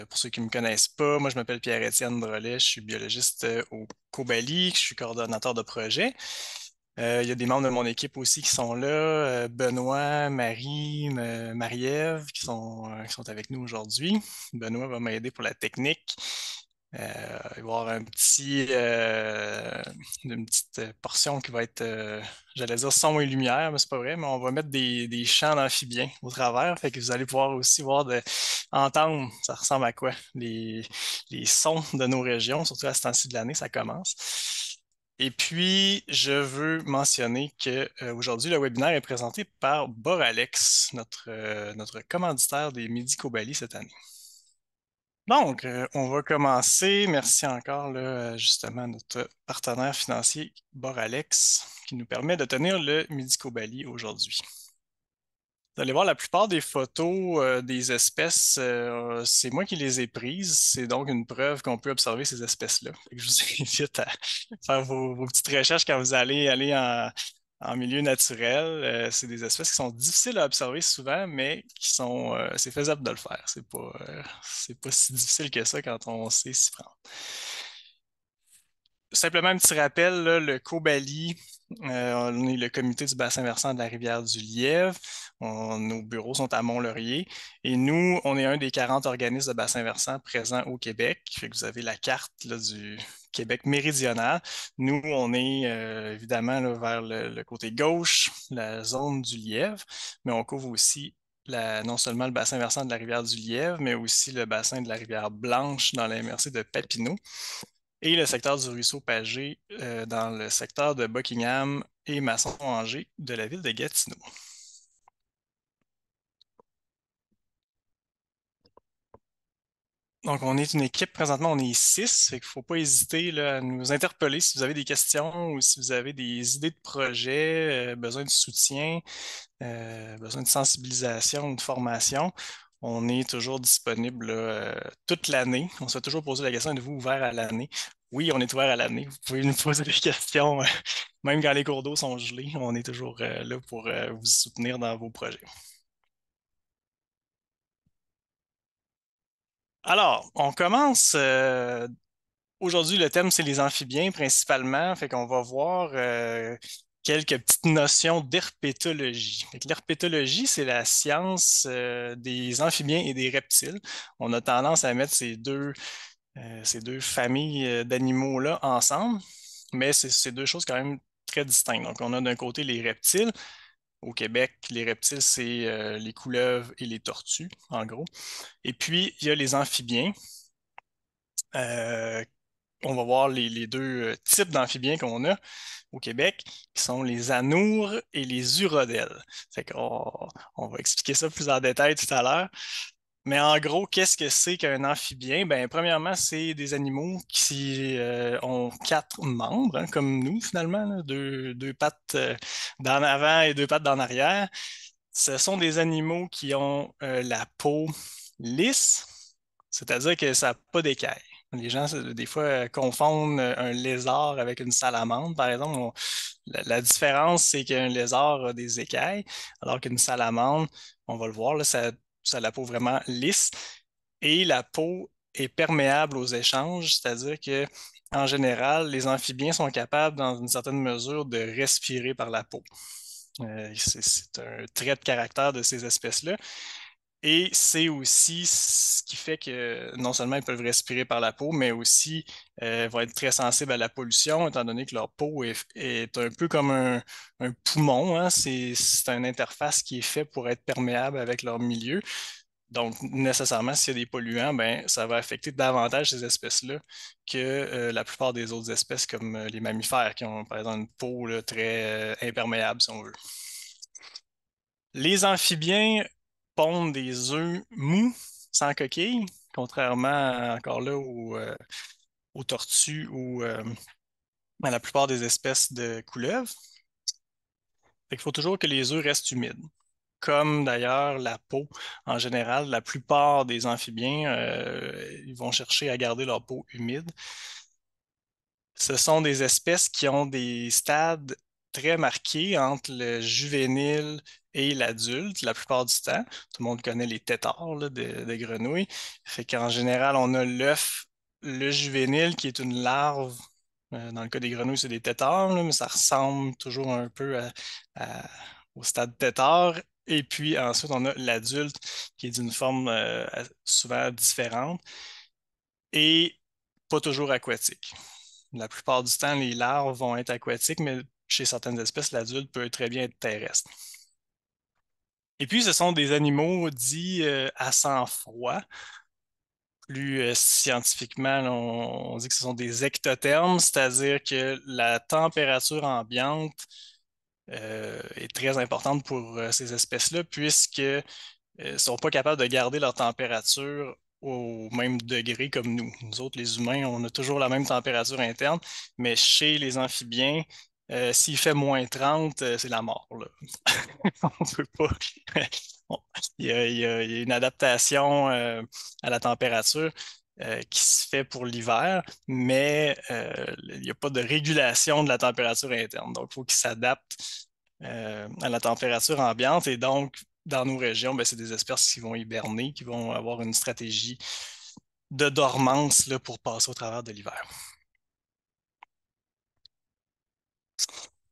Pour ceux qui ne me connaissent pas, moi je m'appelle Pierre-Étienne Drolet, je suis biologiste au Cobali, je suis coordonnateur de projet. Il y a des membres de mon équipe aussi qui sont là, Benoît, Marie, Marie-Ève qui sont avec nous aujourd'hui. Benoît va m'aider pour la technique. Il va y avoir une petite portion qui va être, j'allais dire son et lumière, mais c'est pas vrai, mais on va mettre des chants d'amphibiens au travers, fait que vous allez pouvoir aussi entendre, ça ressemble à quoi, les sons de nos régions, surtout à ce temps-ci de l'année, ça commence. Et puis, je veux mentionner que aujourd'hui, le webinaire est présenté par Boralex, notre commanditaire des Midi Cobali cette année. Donc, on va commencer. Merci encore, là, justement, à notre partenaire financier Boralex, qui nous permet de tenir le Midi Cobali aujourd'hui. Vous allez voir, la plupart des photos des espèces, c'est moi qui les ai prises. C'est donc une preuve qu'on peut observer ces espèces-là. Fait que je vous invite à faire vos petites recherches quand vous allez aller en milieu naturel. C'est des espèces qui sont difficiles à observer souvent, mais c'est faisable de le faire. C'est pas si difficile que ça quand on sait s'y prendre. Simplement un petit rappel, là, le COBALI, on est le comité du bassin versant de la rivière du Lièvre. Nos bureaux sont à Mont-Laurier. Et nous, on est un des 40 organismes de bassin versant présents au Québec. Fait que vous avez la carte là, du Québec méridional. Nous, on est évidemment là, vers le côté gauche, la zone du Lièvre, mais on couvre aussi non seulement le bassin versant de la rivière du Lièvre, mais aussi le bassin de la rivière Blanche dans la MRC de Papineau et le secteur du ruisseau Pagé dans le secteur de Buckingham et Masson-Angers de la ville de Gatineau. Donc, on est une équipe, présentement, on est 6, fait qu'il ne faut pas hésiter là, à nous interpeller si vous avez des questions ou si vous avez des idées de projet, besoin de soutien, besoin de sensibilisation ou de formation. On est toujours disponible là, toute l'année. On se fait toujours poser la question, êtes-vous ouvert à l'année? Oui, on est ouvert à l'année. Vous pouvez nous poser des questions, même quand les cours d'eau sont gelés. On est toujours là pour vous soutenir dans vos projets. Alors, on commence. Aujourd'hui, le thème, c'est les amphibiens principalement. Fait qu'on va voir quelques petites notions d'herpétologie. Fait que l'herpétologie, c'est la science des amphibiens et des reptiles. On a tendance à mettre ces deux familles d'animaux-là ensemble, mais c'est deux choses quand même très distinctes. Donc, on a d'un côté les reptiles. Au Québec, les reptiles, c'est les couleuvres et les tortues, en gros. Et puis, il y a les amphibiens. Euh, on va voir les deux types d'amphibiens qu'on a au Québec, qui sont les anoures et les urodèles. Fait qu'on on va expliquer ça plus en détail tout à l'heure. Mais en gros, qu'est-ce que c'est qu'un amphibien? Ben, premièrement, c'est des animaux qui ont quatre membres, hein, comme nous finalement, là, deux pattes d'en avant et deux pattes d'en arrière. Ce sont des animaux qui ont la peau lisse, c'est-à-dire que ça n'a pas d'écailles. Les gens, des fois, confondent un lézard avec une salamandre, par exemple. La différence, c'est qu'un lézard a des écailles, alors qu'une salamandre, on va le voir, là, ça a la peau vraiment lisse. Et la peau est perméable aux échanges, c'est-à-dire que en général, les amphibiens sont capables, dans une certaine mesure, de respirer par la peau. C'est un trait de caractère de ces espèces-là. Et c'est aussi ce qui fait que non seulement ils peuvent respirer par la peau, mais aussi vont être très sensibles à la pollution, étant donné que leur peau est un peu comme un poumon, hein. C'est une interface qui est faite pour être perméable avec leur milieu. Donc, nécessairement, s'il y a des polluants, ben, ça va affecter davantage ces espèces-là que la plupart des autres espèces, comme les mammifères, qui ont, par exemple, une peau là, très imperméable, si on veut. Les amphibiens pondent des œufs mous, sans coquille, contrairement encore là aux tortues ou à la plupart des espèces de couleuvres. Il faut toujours que les œufs restent humides. Comme d'ailleurs la peau en général, la plupart des amphibiens, ils vont chercher à garder leur peau humide. Ce sont des espèces qui ont des stades très marqué entre le juvénile et l'adulte la plupart du temps. Tout le monde connaît les têtards là, de grenouilles. Fait qu'en général, on a l'œuf, le juvénile qui est une larve. Dans le cas des grenouilles, c'est des têtards, là, mais ça ressemble toujours un peu à- au stade tétard. Et puis ensuite, on a l'adulte qui est d'une forme souvent différente et pas toujours aquatique. La plupart du temps, les larves vont être aquatiques, mais chez certaines espèces, l'adulte peut très bien être terrestre. Et puis, ce sont des animaux dits à sang froid. Plus scientifiquement, là, on dit que ce sont des ectothermes, c'est-à-dire que la température ambiante est très importante pour ces espèces-là, puisque ne sont pas capables de garder leur température au même degré comme nous. Nous autres, les humains, on a toujours la même température interne, mais chez les amphibiens, s'il fait -30, c'est la mort, là. On peut pas. Bon, il y a une adaptation à la température qui se fait pour l'hiver, mais il n'y a pas de régulation de la température interne. Donc, il faut qu'ils s'adaptent à la température ambiante. Et donc, dans nos régions, ben, c'est des espèces qui vont hiberner, qui vont avoir une stratégie de dormance là, pour passer au travers de l'hiver.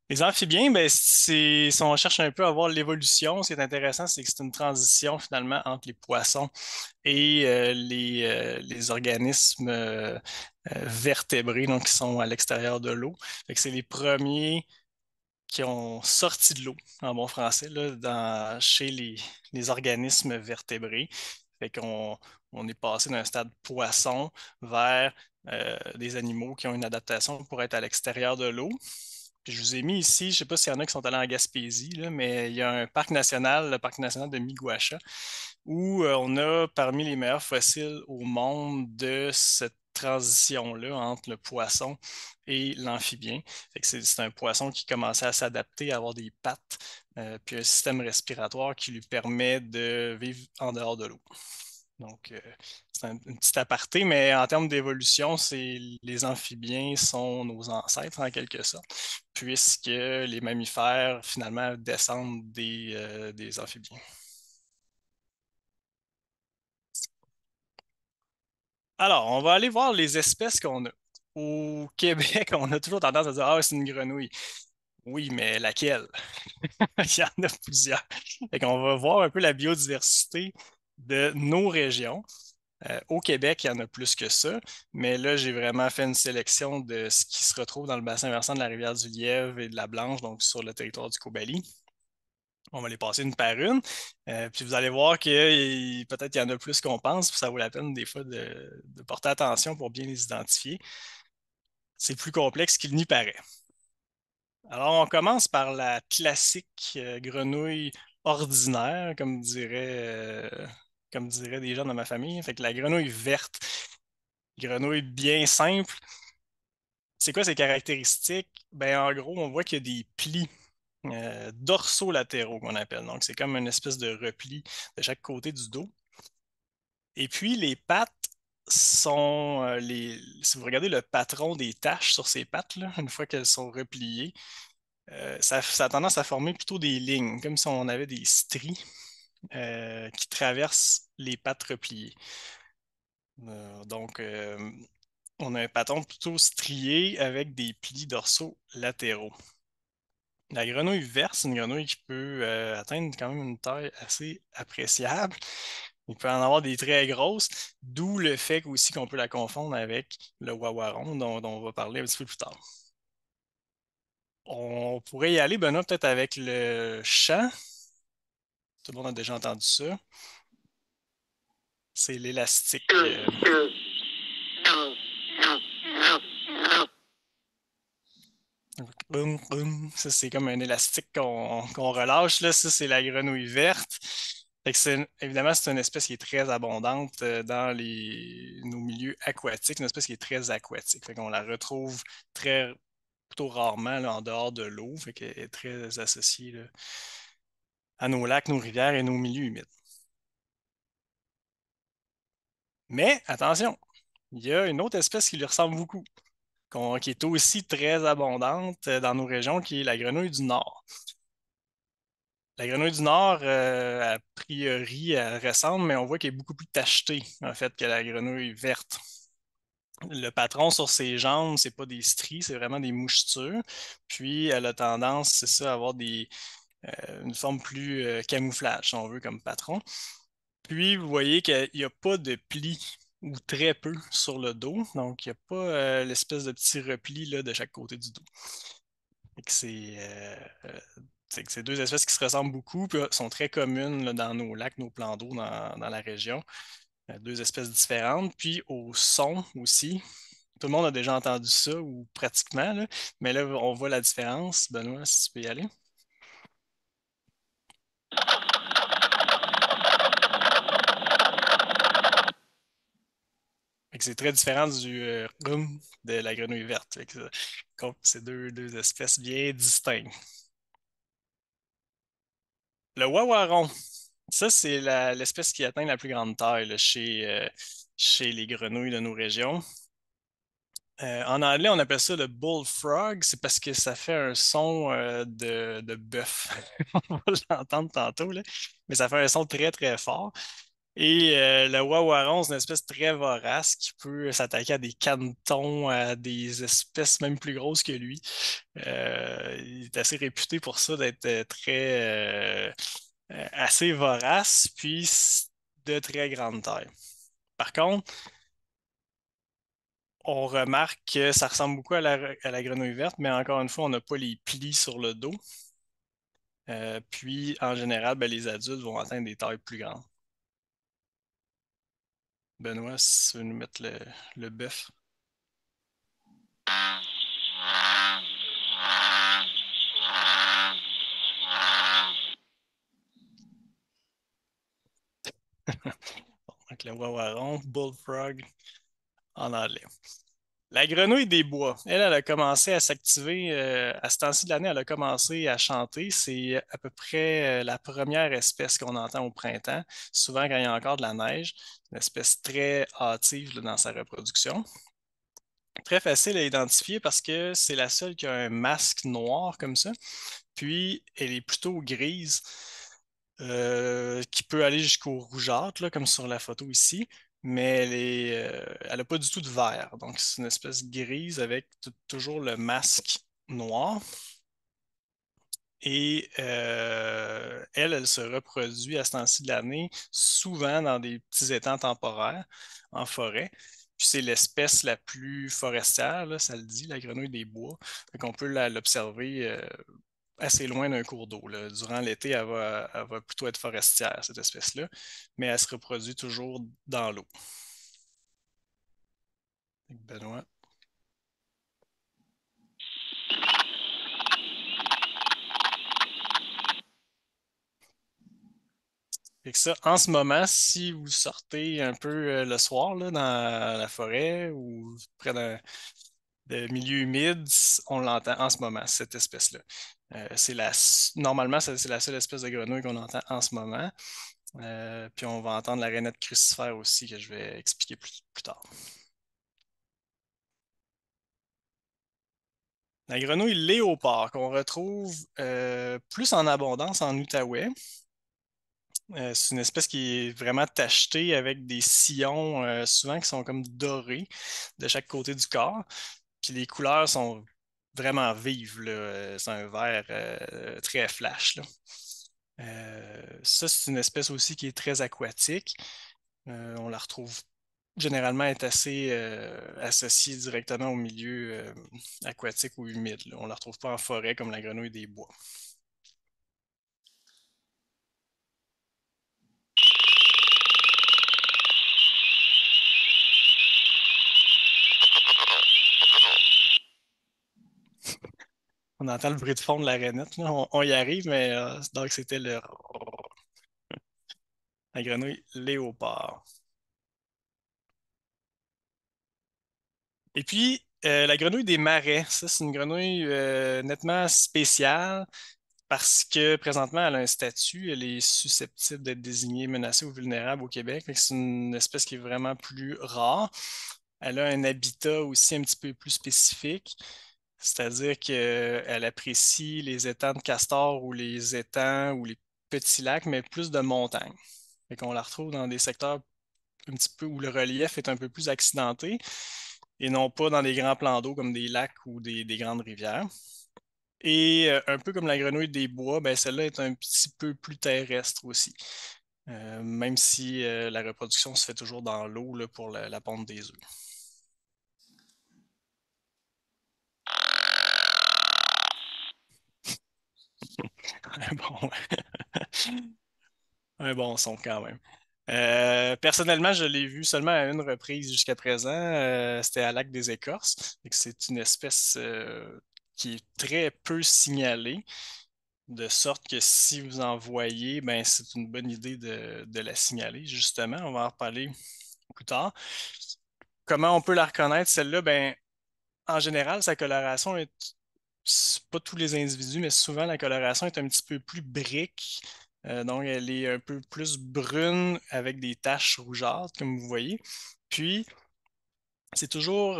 Les amphibiens, ben, si on cherche un peu à voir l'évolution, ce qui est intéressant, c'est que c'est une transition finalement entre les poissons et les organismes vertébrés, donc qui sont à l'extérieur de l'eau. C'est les premiers qui ont sorti de l'eau, en bon français, là, chez les organismes vertébrés. Fait qu'on on est passé d'un stade poisson vers des animaux qui ont une adaptation pour être à l'extérieur de l'eau. Puis je vous ai mis ici, je ne sais pas s'il y en a qui sont allés en Gaspésie, là, mais il y a un parc national, le parc national de Miguacha, où on a parmi les meilleurs fossiles au monde de cette transition-là entre le poisson et l'amphibien. C'est un poisson qui commençait à s'adapter, à avoir des pattes, puis un système respiratoire qui lui permet de vivre en dehors de l'eau. Donc, c'est une petite aparté, mais en termes d'évolution, les amphibiens sont nos ancêtres en quelque sorte, puisque les mammifères, finalement, descendent des amphibiens. Alors, on va aller voir les espèces qu'on a. Au Québec, on a toujours tendance à dire, ah, c'est une grenouille. Oui, mais laquelle? Il y en a plusieurs. Fait qu'on va voir un peu la biodiversité de nos régions. Au Québec, il y en a plus que ça, mais là, j'ai vraiment fait une sélection de ce qui se retrouve dans le bassin versant de la rivière du Lièvre et de la Blanche, donc sur le territoire du Cobali. On va les passer une par une. Puis vous allez voir que peut-être qu'il y en a plus qu'on pense, puis ça vaut la peine des fois de porter attention pour bien les identifier. C'est plus complexe qu'il n'y paraît. Alors, on commence par la classique grenouille ordinaire, comme diraient des gens dans ma famille. Fait que la grenouille verte, grenouille bien simple. C'est quoi ses caractéristiques? Ben, en gros, on voit qu'il y a des plis dorsaux-latéraux qu'on appelle. Donc, c'est comme une espèce de repli de chaque côté du dos. Et puis, les pattes sont si vous regardez le patron des taches sur ces pattes, là, une fois qu'elles sont repliées, ça a tendance à former plutôt des lignes, comme si on avait des stries qui traversent les pattes repliées. Donc, on a un patron plutôt strié avec des plis dorsaux latéraux. La grenouille verte, c'est une grenouille qui peut atteindre quand même une taille assez appréciable. Il peut en avoir des très grosses, d'où le fait aussi qu'on peut la confondre avec le wawaron, dont on va parler un petit peu plus tard. On pourrait y aller, Benoît, peut-être avec le chant. Tout le monde a déjà entendu ça. C'est l'élastique. Ça, c'est comme un élastique qu'on relâche, là. Ça, c'est la grenouille verte. Fait que évidemment, c'est une espèce qui est très abondante dans nos milieux aquatiques, une espèce qui est très aquatique. Fait qu'on la retrouve plutôt rarement là, en dehors de l'eau. Fait qu'elle est très associée là, à nos lacs, nos rivières et nos milieux humides. Mais attention, il y a une autre espèce qui lui ressemble beaucoup. qui est aussi très abondante dans nos régions, qui est la grenouille du Nord. La grenouille du Nord, a priori, elle ressemble, mais on voit qu'elle est beaucoup plus tachetée, en fait, que la grenouille verte. Le patron sur ses jambes, c'est pas des stries, c'est vraiment des mouchetures. Puis, elle a tendance, c'est ça, à avoir une forme plus camouflage, si on veut, comme patron. Puis, vous voyez qu'il n'y a pas de plis ou très peu sur le dos. Donc, il n'y a pas l'espèce de petit repli là, de chaque côté du dos. Fait que c'est que c'est deux espèces qui se ressemblent beaucoup, puis sont très communes là, dans nos lacs, nos plans d'eau dans la région. Deux espèces différentes. Puis au son aussi. Tout le monde a déjà entendu ça, ou pratiquement, là. Mais là, on voit la différence. Benoît, si tu peux y aller. Fait que c'est très différent du rhum de la grenouille verte. Fait que c'est deux espèces bien distinctes. Le wawaron, ça, c'est l'espèce qui atteint la plus grande taille là, chez les grenouilles de nos régions. En anglais, on appelle ça le bullfrog. C'est parce que ça fait un son de bœuf. On va l'entendre tantôt, là. Mais ça fait un son très, très fort. Et le wawaron, c'est une espèce très vorace qui peut s'attaquer à des canetons, à des espèces même plus grosses que lui. Il est assez réputé pour ça, d'être assez vorace, puis de très grande taille. Par contre, on remarque que ça ressemble beaucoup à la grenouille verte, mais encore une fois, on n'a pas les plis sur le dos. Puis, en général, ben, les adultes vont atteindre des tailles plus grandes. Benoît, si tu veux nous mettre le bœuf. Donc, le wawaron, bullfrog en anglais. La grenouille des bois, elle a commencé à s'activer à ce temps-ci de l'année, elle a commencé à chanter. C'est à peu près la première espèce qu'on entend au printemps, souvent quand il y a encore de la neige, une espèce très hâtive là, dans sa reproduction. Très facile à identifier parce que c'est la seule qui a un masque noir comme ça. Puis, elle est plutôt grise, qui peut aller jusqu'au rougeâtre, là, comme sur la photo ici, mais elle n'a pas du tout de vert. Donc, c'est une espèce grise avec toujours le masque noir. Et elle se reproduit à ce temps-ci de l'année, souvent dans des petits étangs temporaires en forêt. Puis c'est l'espèce la plus forestière, là, ça le dit, la grenouille des bois. Fait qu'on peut l'observer assez loin d'un cours d'eau, là. Durant l'été, elle va plutôt être forestière, cette espèce-là, mais elle se reproduit toujours dans l'eau. Benoît. Fait que ça, en ce moment, si vous sortez un peu le soir là, dans la forêt ou près de milieux humides, on l'entend en ce moment, cette espèce-là. Normalement, c'est la seule espèce de grenouille qu'on entend en ce moment. Puis on va entendre la rainette crucifère aussi, que je vais expliquer plus tard. La grenouille léopard, qu'on retrouve plus en abondance en Outaouais. C'est une espèce qui est vraiment tachetée avec des sillons, souvent qui sont comme dorés de chaque côté du corps. Puis les couleurs sont vraiment vives, là. C'est un vert très flash, là. Ça, c'est une espèce aussi qui est très aquatique. On la retrouve généralement est assez associée directement au milieu aquatique ou humide, là. On ne la retrouve pas en forêt comme la grenouille des bois. On entend le bruit de fond de la rainette, là. On y arrive, mais donc c'était la grenouille léopard. Et puis, la grenouille des marais, ça, c'est une grenouille nettement spéciale parce que présentement, elle a un statut, elle est susceptible d'être désignée menacée ou vulnérable au Québec. Fait que c'est une espèce qui est vraiment plus rare. Elle a un habitat aussi un petit peu plus spécifique, c'est-à-dire qu'elle apprécie les étangs de castor ou les étangs ou les petits lacs, mais plus de montagne. Fait qu'on la retrouve dans des secteurs un petit peu où le relief est un peu plus accidenté et non pas dans des grands plans d'eau comme des lacs ou des grandes rivières. Et un peu comme la grenouille des bois, ben celle-là est un petit peu plus terrestre aussi. Même si la reproduction se fait toujours dans l'eau là, pour la ponte des œufs. Bon, un bon son quand même. Personnellement, je l'ai vu seulement à une reprise jusqu'à présent. C'était à Lac des Écorces. C'est une espèce qui est très peu signalée, de sorte que si vous en voyez, ben, c'est une bonne idée de la signaler. Justement, on va en reparler plus tard. Comment on peut la reconnaître, celle-là? Ben, en général, sa coloration est, c'est pas tous les individus, mais souvent la coloration est un petit peu plus brique. Donc, elle est un peu plus brune avec des taches rougeâtres, comme vous voyez. Puis, c'est toujours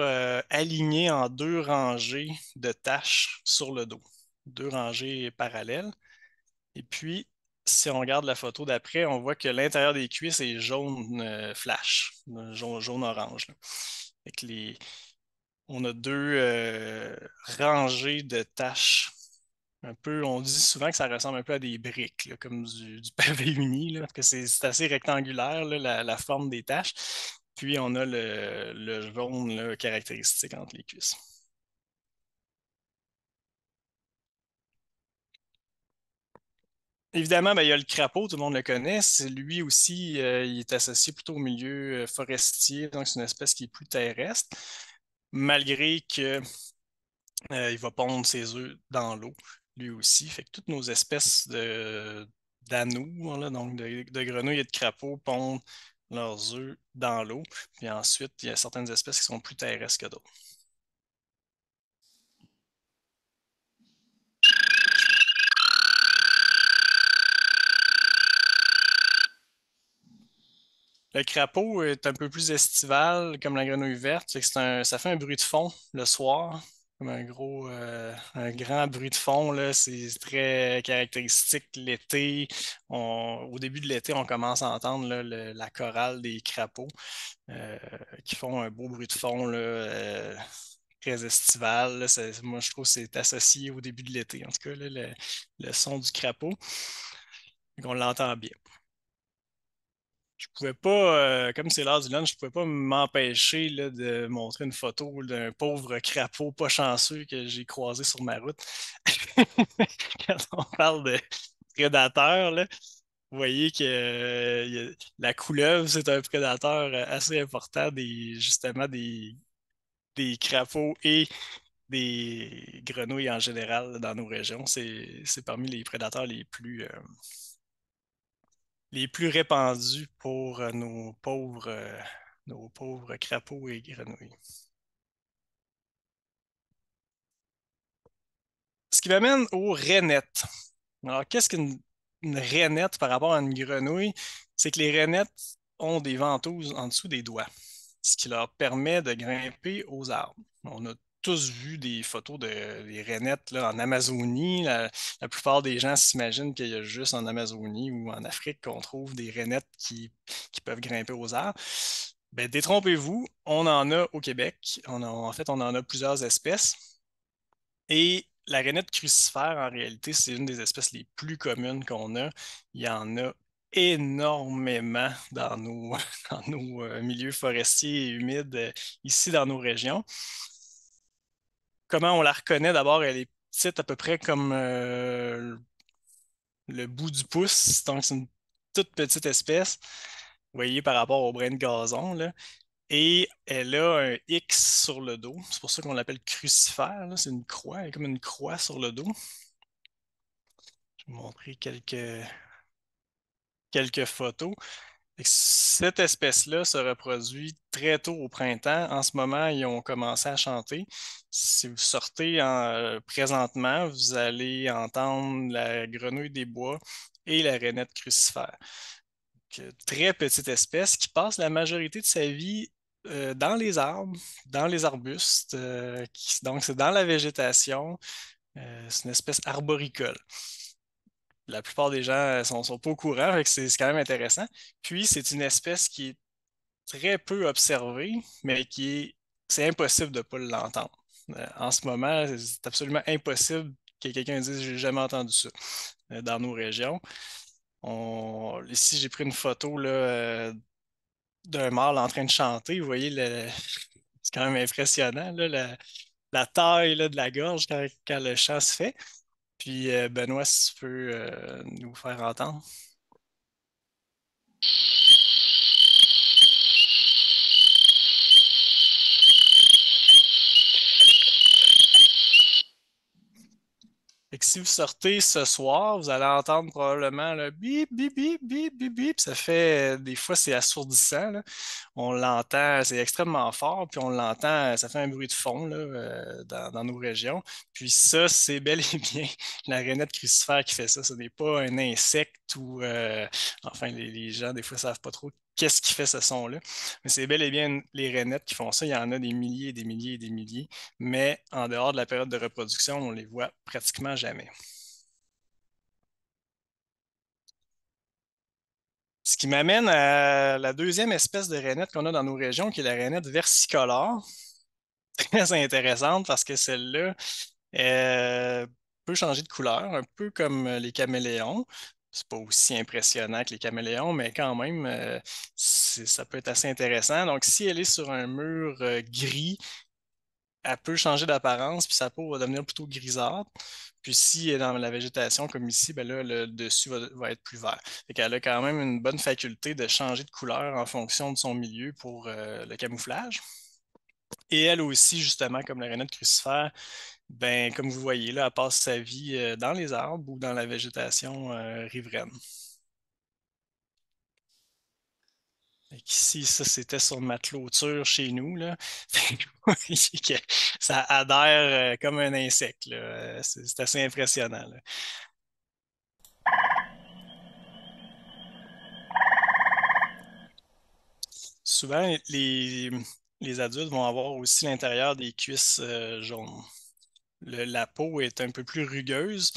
aligné en deux rangées de taches sur le dos, deux rangées parallèles. Et puis, si on regarde la photo d'après, on voit que l'intérieur des cuisses est jaune flash, jaune-orange. Fait que on a deux rangées de taches. Un peu, on dit souvent que ça ressemble un peu à des briques, là, comme du pavé uni, là, parce que c'est assez rectangulaire, là, la forme des taches. Puis on a le jaune là, caractéristique entre les cuisses. Évidemment, ben, il y a le crapaud, tout le monde le connaît. Lui aussi, il est associé plutôt au milieu forestier, donc c'est une espèce qui est plus terrestre, malgré que il va pondre ses œufs dans l'eau, lui aussi. Fait que toutes nos espèces d'anours, là, donc de grenouilles et de crapauds, pondent leurs œufs dans l'eau. Puis ensuite, il y a certaines espèces qui sont plus terrestres que d'autres. Le crapaud est un peu plus estival, comme la grenouille verte. Ça fait un bruit de fond le soir, comme un grand bruit de fond, là. C'est très caractéristique l'été. Au début de l'été, on commence à entendre là, la chorale des crapauds euh, qui font un beau bruit de fond là, très estival. Là. Moi, je trouve que c'est associé au début de l'été, en tout cas, là, le son du crapaud. Donc, on l'entend bien. Je pouvais pas, comme c'est l'heure du lunch, je pouvais pas m'empêcher là, de montrer une photo d'un pauvre crapaud pas chanceux que j'ai croisé sur ma route. Quand on parle de prédateurs, là, vous voyez que la couleuvre, c'est un prédateur assez important justement des crapauds et des grenouilles en général dans nos régions. C'est parmi les prédateurs les plus répandus pour nos pauvres crapauds et grenouilles. Ce qui m'amène aux rainettes. Alors, qu'est-ce qu'une une rainette par rapport à une grenouille? C'est que les rainettes ont des ventouses en dessous des doigts, ce qui leur permet de grimper aux arbres. On a tous vu des photos des rainettes là, en Amazonie. La plupart des gens s'imaginent qu'il y a juste en Amazonie ou en Afrique qu'on trouve des rainettes qui peuvent grimper aux arbres. Ben, détrompez-vous, on en a au Québec. En fait, on en a plusieurs espèces. Et la rainette crucifère, en réalité, c'est une des espèces les plus communes qu'on a. Il y en a énormément dans dans nos milieux forestiers et humides ici dans nos régions. Comment on la reconnaît? D'abord, elle est petite, à peu près comme le bout du pouce. Donc, c'est une toute petite espèce, vous voyez, par rapport au brin de gazon, là. Et elle a un X sur le dos. C'est pour ça qu'on l'appelle crucifère, là. C'est une croix, elle est comme une croix sur le dos. Je vais vous montrer quelques photos. Cette espèce-là se reproduit très tôt au printemps. En ce moment, ils ont commencé à chanter. Si vous sortez présentement, vous allez entendre la grenouille des bois et la rainette crucifère. Donc, très petite espèce qui passe la majorité de sa vie dans les arbres, dans les arbustes. Donc, c'est dans la végétation. C'est une espèce arboricole. La plupart des gens sont pas au courant, fait que c'est quand même intéressant. Puis, c'est une espèce qui est très peu observée, mais c'est impossible de ne pas l'entendre. En ce moment, c'est absolument impossible que quelqu'un dise j'ai jamais entendu ça dans nos régions. Ici, j'ai pris une photo là, d'un mâle en train de chanter. Vous voyez, c'est quand même impressionnant, là, la taille là, de la gorge quand le chant se fait. Puis, Benoît, si tu peux nous faire entendre. Fait que si vous sortez ce soir, vous allez entendre probablement le bip, bip, bip, bip, bip, bip. Ça fait, des fois, c'est assourdissant, là. On l'entend, c'est extrêmement fort, puis on l'entend, ça fait un bruit de fond là, dans nos régions. Puis ça, c'est bel et bien la rainette crucifère qui fait ça. Ce n'est pas un insecte ou, enfin, les gens, des fois, ne savent pas trop qu'est-ce qui fait ce son-là. Mais c'est bel et bien les rainettes qui font ça. Il y en a des milliers et des milliers et des milliers. Mais en dehors de la période de reproduction, on les voit pratiquement jamais. Ce qui m'amène à la deuxième espèce de rainette qu'on a dans nos régions, qui est la rainette versicolore. Très intéressante parce que celle-là peut changer de couleur, un peu comme les caméléons. C'est pas aussi impressionnant que les caméléons, mais quand même, ça peut être assez intéressant. Donc, si elle est sur un mur gris, elle peut changer d'apparence, puis sa peau va devenir plutôt grisâtre. Puis si elle est dans la végétation, comme ici, ben là, le dessus va être plus vert. Fait qu'elle a quand même une bonne faculté de changer de couleur en fonction de son milieu pour le camouflage. Et elle aussi, justement, comme la rainette crucifère, ben, comme vous voyez, là, elle passe sa vie dans les arbres ou dans la végétation riveraine. Ici, ça, c'était sur ma clôture chez nous, là. Fait que vous voyez que ça adhère comme un insecte, là. C'est assez impressionnant, là. Souvent, les adultes vont avoir aussi l'intérieur des cuisses jaunes. La peau est un peu plus rugueuse.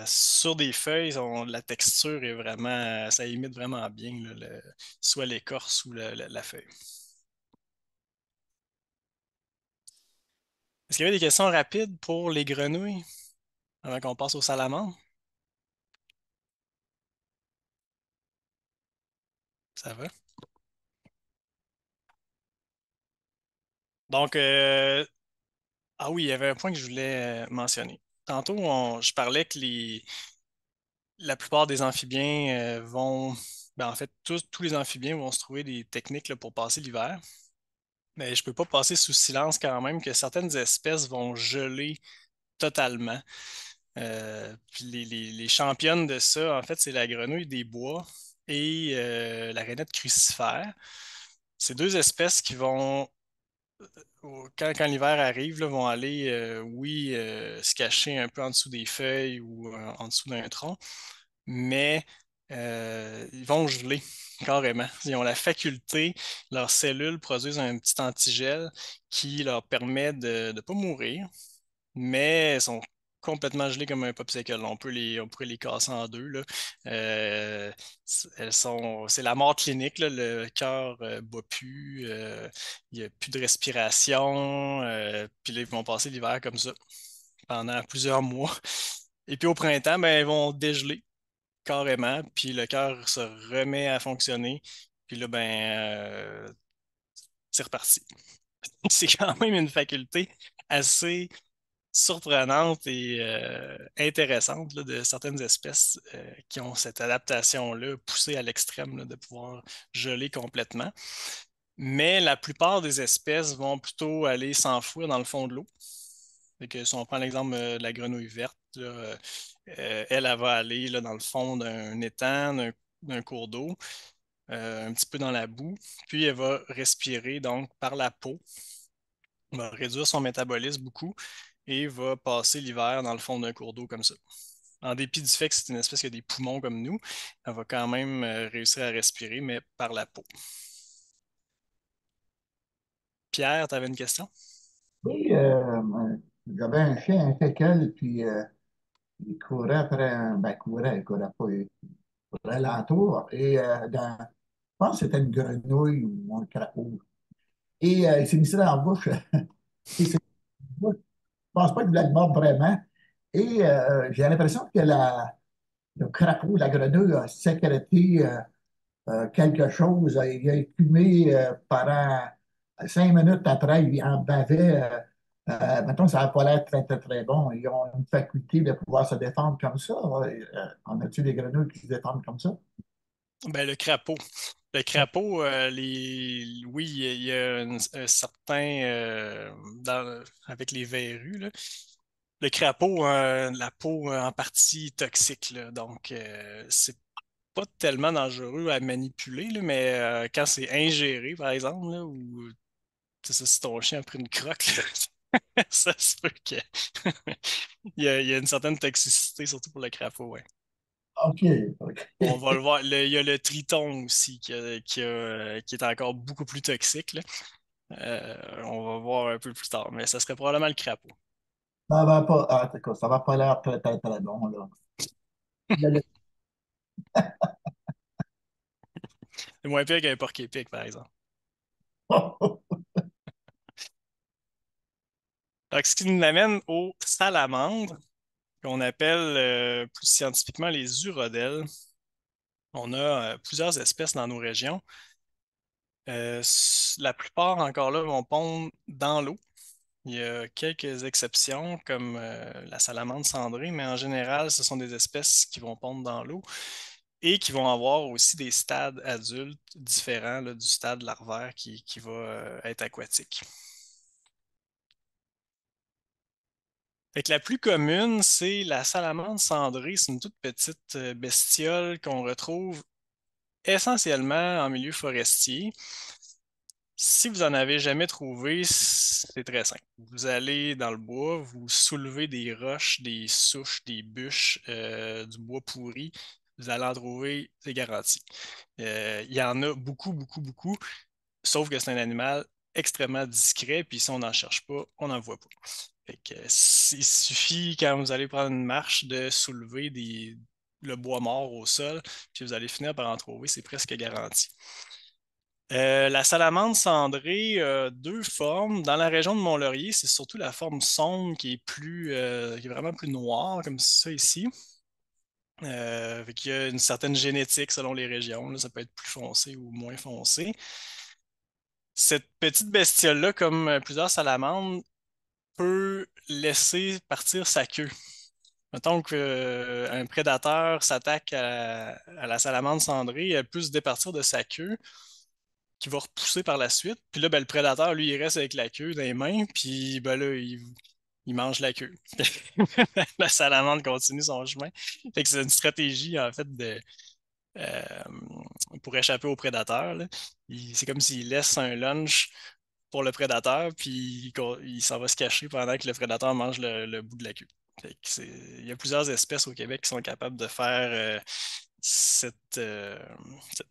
Sur des feuilles, la texture est vraiment, ça imite vraiment bien là, soit l'écorce ou la feuille. Est-ce qu'il y avait des questions rapides pour les grenouilles avant qu'on passe aux salamandres? Ça va? Donc, ah oui, il y avait un point que je voulais mentionner. Tantôt, je parlais que la plupart des amphibiens ben, en fait, tous les amphibiens vont se trouver des techniques là, pour passer l'hiver. Mais je peux pas passer sous silence quand même que certaines espèces vont geler totalement. Puis les championnes de ça, en fait, c'est la grenouille des bois et la rainette crucifère. C'est deux espèces qui vont, quand l'hiver arrive, là, vont aller, oui, se cacher un peu en dessous des feuilles ou en dessous d'un tronc, mais ils vont geler carrément. Ils ont la faculté, leurs cellules produisent un petit antigel qui leur permet de ne pas mourir, mais elles sont complètement gelées comme un popsicle. On pourrait les casser en deux, là. Euh, c'est la mort clinique, là. Le cœur bat plus, il n'y a plus de respiration, puis là, ils vont passer l'hiver comme ça pendant plusieurs mois. Et puis au printemps, ben, ils vont dégeler carrément, puis le cœur se remet à fonctionner, puis là, c'est reparti. C'est quand même une faculté assez surprenante et intéressante là, de certaines espèces qui ont cette adaptation-là poussée à l'extrême là, de pouvoir geler complètement. Mais la plupart des espèces vont plutôt aller s'enfouir dans le fond de l'eau. Fait que si on prend l'exemple de la grenouille verte, là, elle va aller là, dans le fond d'un étang, d'un cours d'eau, un petit peu dans la boue, puis elle va respirer donc par la peau, va réduire son métabolisme beaucoup et va passer l'hiver dans le fond d'un cours d'eau comme ça. En dépit du fait que c'est une espèce qui a des poumons comme nous, elle va quand même réussir à respirer, mais par la peau. Pierre, tu avais une question? Oui, j'avais un chien, un teckel, puis il courait après il courait pas, il courait alentour. Je pense que c'était une grenouille ou un crapaud. Il s'est mis ça dans la bouche. Et je pense pas qu'il voulait le mordre vraiment. J'ai l'impression que le crapaud, la grenouille a sécrété quelque chose. Il a écumé pendant 5 minutes après, il en bavait. Mettons, ça n'a pas l'air très, très, très bon. Ils ont une faculté de pouvoir se défendre comme ça. On a-tu des grenouilles qui se défendent comme ça? Ben, le crapaud. Le Ouais. crapaud, oui, il y a un certain, avec les verrues, là. Le crapaud, la peau en partie toxique, là. Donc, c'est pas tellement dangereux à manipuler, là, mais quand c'est ingéré, par exemple, là, ou c'est ça, si ton chien a pris une croque, là, ça se peut que il y a une certaine toxicité, surtout pour le crapaud, ouais. OK. OK. On va le voir. Il y a le triton aussi qui est encore beaucoup plus toxique, là. On va voir un peu plus tard, mais ça serait probablement le crapaud. Ça va pas, en tout cas, ça va pas l'air très, très, très bon, là. Le- C'est moins pire qu'un porc-épic, par exemple. Donc, ce qui nous amène aux salamandres, qu'on appelle plus scientifiquement les urodèles. On a plusieurs espèces dans nos régions. La plupart, encore là, vont pondre dans l'eau. Il y a quelques exceptions, comme la salamandre cendrée, mais en général, ce sont des espèces qui vont pondre dans l'eau et qui vont avoir aussi des stades adultes différents là, du stade larvaire qui va être aquatique. Fait que la plus commune, c'est la salamandre cendrée. C'est une toute petite bestiole qu'on retrouve essentiellement en milieu forestier. Si vous en avez jamais trouvé, c'est très simple. Vous allez dans le bois, vous soulevez des roches, des souches, des bûches, du bois pourri. Vous allez en trouver, c'est garanti. Il y en a beaucoup, beaucoup, beaucoup, sauf que c'est un animal extrêmement discret, puis si on n'en cherche pas, on n'en voit pas. Fait que, il suffit, quand vous allez prendre une marche, de soulever le bois mort au sol, puis vous allez finir par en trouver, c'est presque garanti. La salamandre cendrée a deux formes. Dans la région de Mont-Laurier, c'est surtout la forme sombre qui est vraiment plus noire, comme ça ici. Fait qu'il y a une certaine génétique selon les régions, là. Ça peut être plus foncé ou moins foncé. Cette petite bestiole-là, comme plusieurs salamandres, peut laisser partir sa queue. Mettons qu'un prédateur s'attaque à la salamandre cendrée, elle peut se départir de sa queue qui va repousser par la suite. Puis là, ben, le prédateur, lui, il reste avec la queue dans les mains, puis ben là, il mange la queue. La salamandre continue son chemin. Fait que c'est une stratégie, en fait, euh, pour échapper au prédateur, là. C'est comme s'il laisse un lunch pour le prédateur, puis il s'en va se cacher pendant que le prédateur mange le bout de la queue. Fait que il y a plusieurs espèces au Québec qui sont capables de faire cette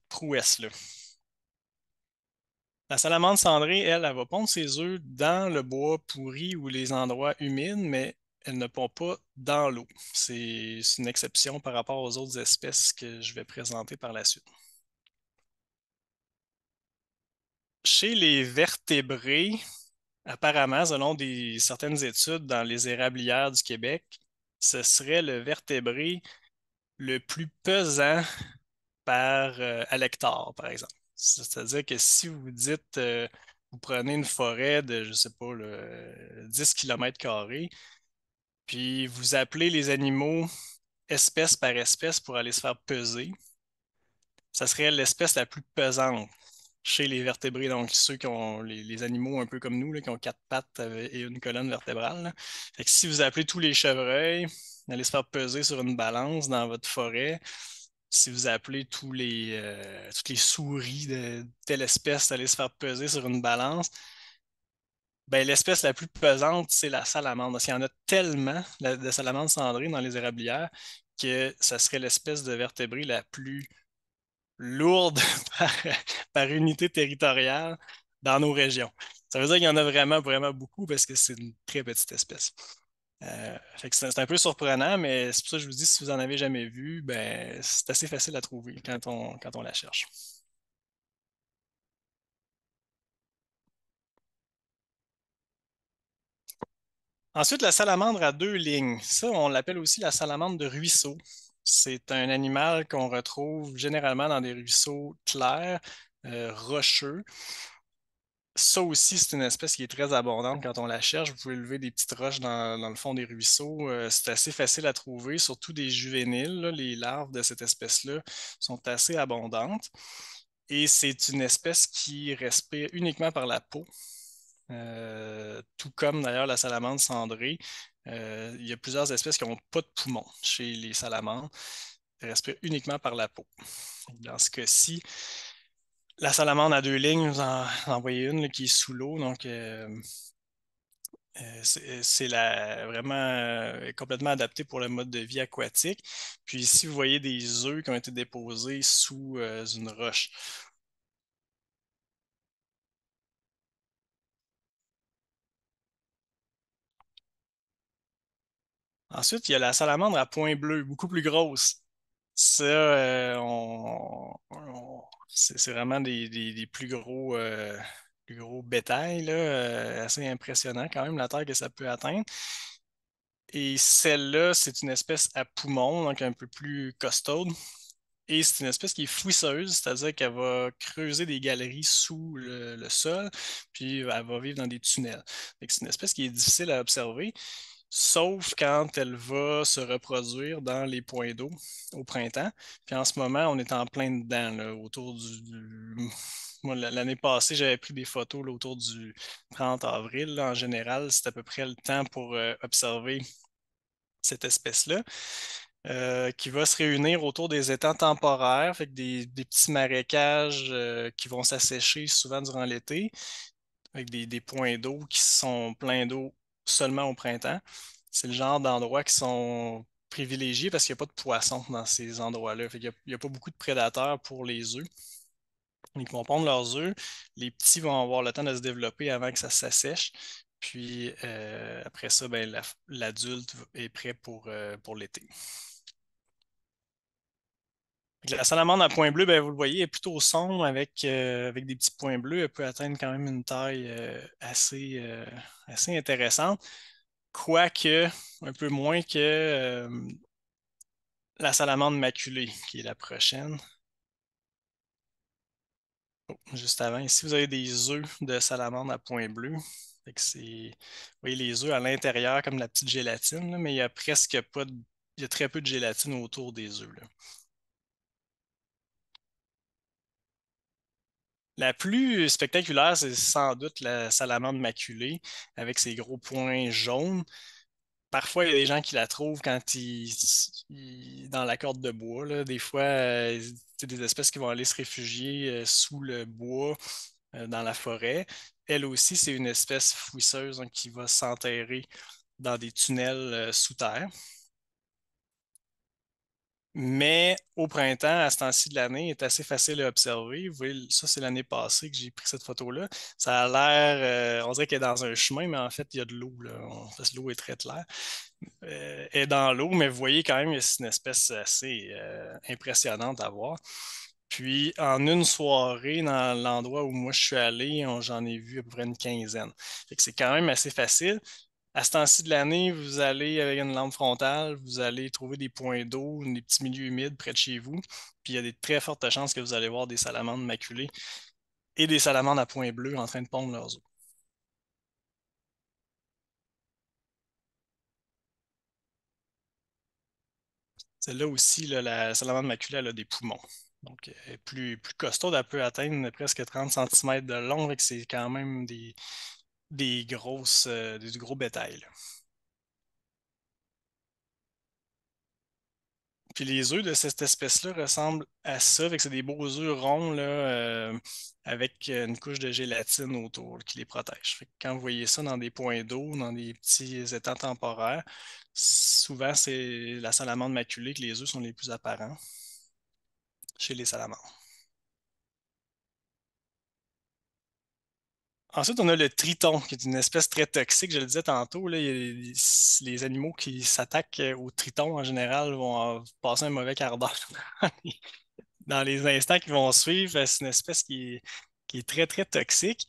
prouesse-là. La salamandre cendrée, elle va pondre ses œufs dans le bois pourri ou les endroits humides, mais elle ne pond pas dans l'eau. C'est une exception par rapport aux autres espèces que je vais présenter par la suite. Chez les vertébrés, apparemment, selon certaines études dans les érablières du Québec, ce serait le vertébré le plus pesant à l'hectare, par exemple. C'est-à-dire que si vous dites, vous prenez une forêt de, je sais pas, 10 km², puis vous appelez les animaux espèce par espèce pour aller se faire peser, ça serait l'espèce la plus pesante chez les vertébrés, donc ceux qui ont les animaux un peu comme nous, là, qui ont quatre pattes et une colonne vertébrale, là. Fait que si vous appelez tous les chevreuils, allez se faire peser sur une balance dans votre forêt, si vous appelez toutes les souris de telle espèce, allez se faire peser sur une balance, ben, l'espèce la plus pesante, c'est la salamandre. Parce qu'il y en a tellement de salamandres cendrées dans les érablières que ça serait l'espèce de vertébré la plus lourde par, par unité territoriale. dans nos régions. Ça veut dire qu'il y en a vraiment, vraiment beaucoup parce que c'est une très petite espèce. Fait que c'est un peu surprenant, mais c'est pour ça que je vous dis, si vous en avez jamais vu, ben, c'est assez facile à trouver quand on la cherche. Ensuite, la salamandre à deux lignes. Ça, on l'appelle aussi la salamandre de ruisseau. C'est un animal qu'on retrouve généralement dans des ruisseaux clairs, rocheux. Ça aussi, c'est une espèce qui est très abondante quand on la cherche. Vous pouvez lever des petites roches dans le fond des ruisseaux. C'est assez facile à trouver, surtout des juvéniles. Là, les larves de cette espèce-là sont assez abondantes. Et c'est une espèce qui respire uniquement par la peau, tout comme d'ailleurs la salamandre cendrée. Il y a plusieurs espèces qui n'ont pas de poumons chez les salamandres. Elles respirent uniquement par la peau. Dans ce cas-ci, la salamandre à deux lignes, vous en voyez une là, qui est sous l'eau, donc vraiment complètement adapté pour le mode de vie aquatique. Puis ici, vous voyez des œufs qui ont été déposés sous une roche. Ensuite, il y a la salamandre à point bleu, beaucoup plus grosse. Ça, c'est vraiment des plus gros bétails, là, assez impressionnant quand même la taille que ça peut atteindre. Et celle-là, c'est une espèce à poumon, donc un peu plus costaude. Et c'est une espèce qui est fouisseuse, c'est-à-dire qu'elle va creuser des galeries sous le sol, puis elle va vivre dans des tunnels. Fait que c'est une espèce qui est difficile à observer, sauf quand elle va se reproduire dans les points d'eau au printemps. Puis en ce moment, on est en plein dedans, là, Moi, l'année passée, j'avais pris des photos là, autour du 30 avril. Là. En général, c'est à peu près le temps pour observer cette espèce-là, qui va se réunir autour des étangs temporaires, fait que des petits marécages qui vont s'assécher souvent durant l'été, avec des points d'eau qui sont pleins d'eau seulement au printemps. C'est le genre d'endroits qui sont privilégiés parce qu'il n'y a pas de poissons dans ces endroits-là. Il y a pas beaucoup de prédateurs pour les œufs. Ils vont pondre leurs œufs. Les petits vont avoir le temps de se développer avant que ça s'assèche. Puis après ça, ben, l'adulte est prêt pour l'été. La salamandre à point bleu, ben, vous le voyez, est plutôt sombre avec des petits points bleus. Elle peut atteindre quand même une taille assez intéressante. Quoique, un peu moins que la salamandre maculée, qui est la prochaine. Oh, juste avant, ici, vous avez des œufs de salamandre à point bleu. Fait que vous voyez les œufs à l'intérieur, comme la petite gélatine, là, mais il y a presque pas de, il y a très peu de gélatine autour des œufs, là. La plus spectaculaire, c'est sans doute la salamandre maculée avec ses gros points jaunes. Parfois, il y a des gens qui la trouvent quand dans la corde de bois, là. Des fois, c'est des espèces qui vont aller se réfugier sous le bois dans la forêt. Elle aussi, c'est une espèce fouisseuse donc, qui va s'enterrer dans des tunnels sous terre. Mais au printemps, à ce temps-ci de l'année, est assez facile à observer. Vous voyez, ça, c'est l'année passée que j'ai pris cette photo-là. Ça a l'air, on dirait qu'elle est dans un chemin, mais en fait, il y a de l'eau, là. Parce que l'eau est très claire. Elle est dans l'eau, mais vous voyez quand même que c'est une espèce assez impressionnante à voir. Puis, en une soirée, dans l'endroit où moi je suis allé, j'en ai vu à peu près une quinzaine. Fait que c'est quand même assez facile. À ce temps-ci de l'année, vous allez avec une lampe frontale, vous allez trouver des points d'eau, des petits milieux humides près de chez vous. Puis il y a des très fortes chances que vous allez voir des salamandres maculées et des salamandres à points bleus en train de pondre leurs œufs. Celle-là aussi, là, la salamandre maculée, elle a des poumons. Donc, elle est plus costaud, elle peut atteindre presque 30 centimètres de long, et c'est quand même du gros bétail, là. Puis les œufs de cette espèce-là ressemblent à ça, fait que c'est des beaux œufs ronds là, avec une couche de gélatine autour qui les protège. Fait que quand vous voyez ça dans des points d'eau, dans des petits étangs temporaires, souvent c'est la salamandre maculée que les œufs sont les plus apparents chez les salamandres. Ensuite, on a le triton, qui est une espèce très toxique. Je le disais tantôt, là, il y a les animaux qui s'attaquent au triton en général vont passer un mauvais quart d'heure dans les instants qui vont suivre. C'est une espèce qui est très, très toxique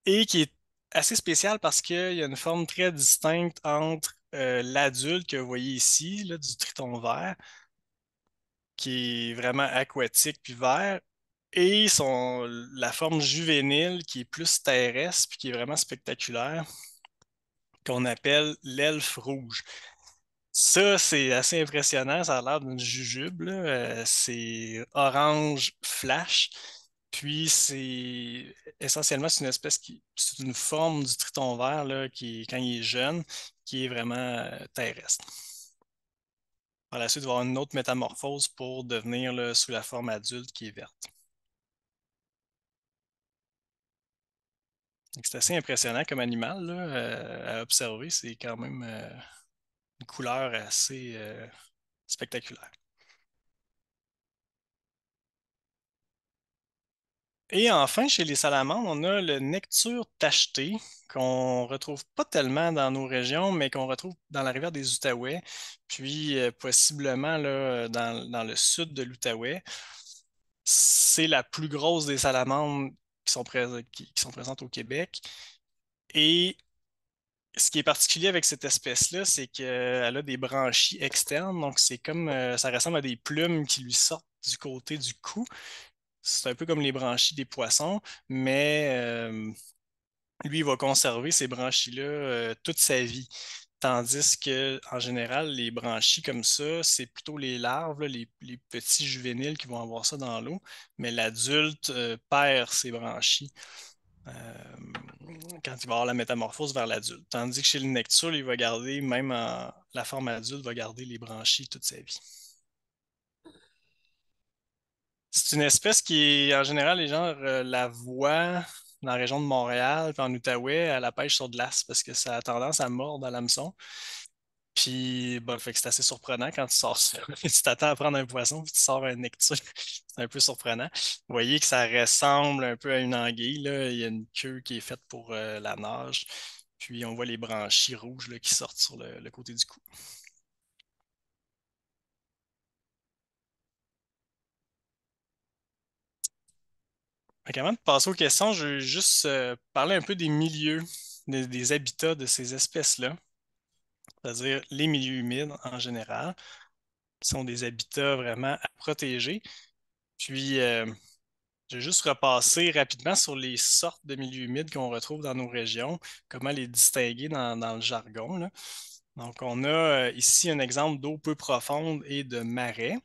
et qui est assez spéciale parce qu'il y a une forme très distincte entre l'adulte que vous voyez ici, là, du triton vert, qui est vraiment aquatique puis vert, et la forme juvénile qui est plus terrestre puis qui est vraiment spectaculaire, qu'on appelle l'elfe rouge. Ça, c'est assez impressionnant. Ça a l'air d'une jujube, là. C'est orange flash. Puis c'est essentiellement c'est une espèce c'est une forme du triton vert là, quand il est jeune, qui est vraiment terrestre. Par la suite, il va y avoir une autre métamorphose pour devenir là, sous la forme adulte qui est verte. Donc, c'est assez impressionnant comme animal là, à observer. C'est quand même une couleur assez spectaculaire. Et enfin, chez les salamandres, on a le necture tacheté, qu'on retrouve pas tellement dans nos régions, mais qu'on retrouve dans la rivière des Outaouais, puis possiblement là, dans le sud de l'Outaouais. C'est la plus grosse des salamandres qui sont présentes au Québec. Et ce qui est particulier avec cette espèce-là, c'est qu'elle a des branchies externes, donc c'est comme ça ressemble à des plumes qui lui sortent du côté du cou. C'est un peu comme les branchies des poissons, mais lui, il va conserver ces branchies-là toute sa vie. Tandis que, en général, les branchies comme ça, c'est plutôt les larves, là, les petits juvéniles qui vont avoir ça dans l'eau, mais l'adulte perd ses branchies quand il va avoir la métamorphose vers l'adulte. Tandis que chez le necture, il va garder, la forme adulte va garder les branchies toute sa vie. C'est une espèce qui, en général, les gens la voient dans la région de Montréal, puis en Outaouais, à la pêche sur glace, parce que ça a tendance à mordre à l'hameçon. Puis, bah, fait que c'est assez surprenant quand tu sors ça. Tu t'attends à prendre un poisson, puis tu sors un nectar. C'est un peu surprenant. Vous voyez que ça ressemble un peu à une anguille, là. Il y a une queue qui est faite pour la nage. Puis, on voit les branchies rouges là, qui sortent sur le côté du cou. Fait qu'avant de passer aux questions, je veux juste parler un peu des milieux, des habitats de ces espèces-là, c'est-à-dire les milieux humides en général, qui sont des habitats vraiment à protéger. Puis, je vais juste repasser rapidement sur les sortes de milieux humides qu'on retrouve dans nos régions, comment les distinguer dans le jargon, là. Donc, on a ici un exemple d'eau peu profonde et de marais.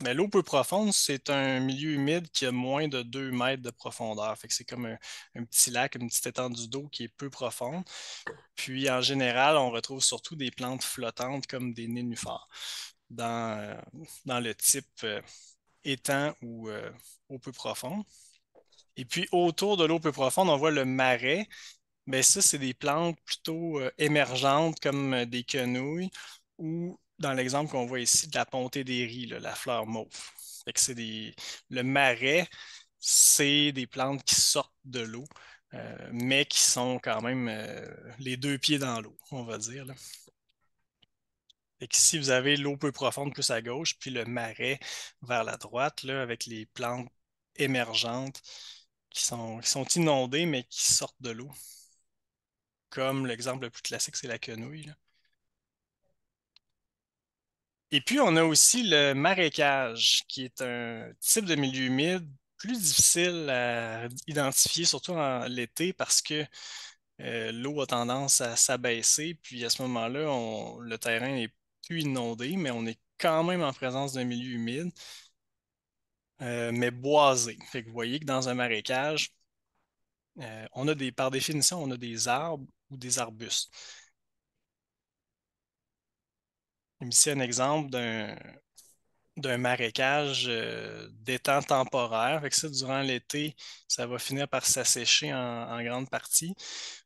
Mais l'eau peu profonde, c'est un milieu humide qui a moins de 2 mètres de profondeur. Fait que c'est comme un petit lac, une petite étendue d'eau qui est peu profonde. Puis en général, on retrouve surtout des plantes flottantes comme des nénuphars dans le type étang ou eau peu profonde. Et puis autour de l'eau peu profonde, on voit le marais. Mais ça, c'est des plantes plutôt émergentes comme des quenouilles ou dans l'exemple qu'on voit ici, de la pontée des riz, là, la fleur mauve. Fait que le marais, c'est des plantes qui sortent de l'eau, mais qui sont quand même les deux pieds dans l'eau, on va dire, là. Fait qu'ici, vous avez l'eau peu profonde plus à gauche, puis le marais vers la droite, là, avec les plantes émergentes qui sont inondées, mais qui sortent de l'eau. Comme l'exemple le plus classique, c'est la quenouille, là. Et puis, on a aussi le marécage, qui est un type de milieu humide plus difficile à identifier, surtout en l'été, parce que l'eau a tendance à s'abaisser. Puis à ce moment-là, le terrain est plus inondé, mais on est quand même en présence d'un milieu humide, mais boisé. Fait que vous voyez que dans un marécage, par définition, on a des arbres ou des arbustes. Ici, un exemple d'un marécage d'étang temporaire. Fait que ça, durant l'été, ça va finir par s'assécher en grande partie.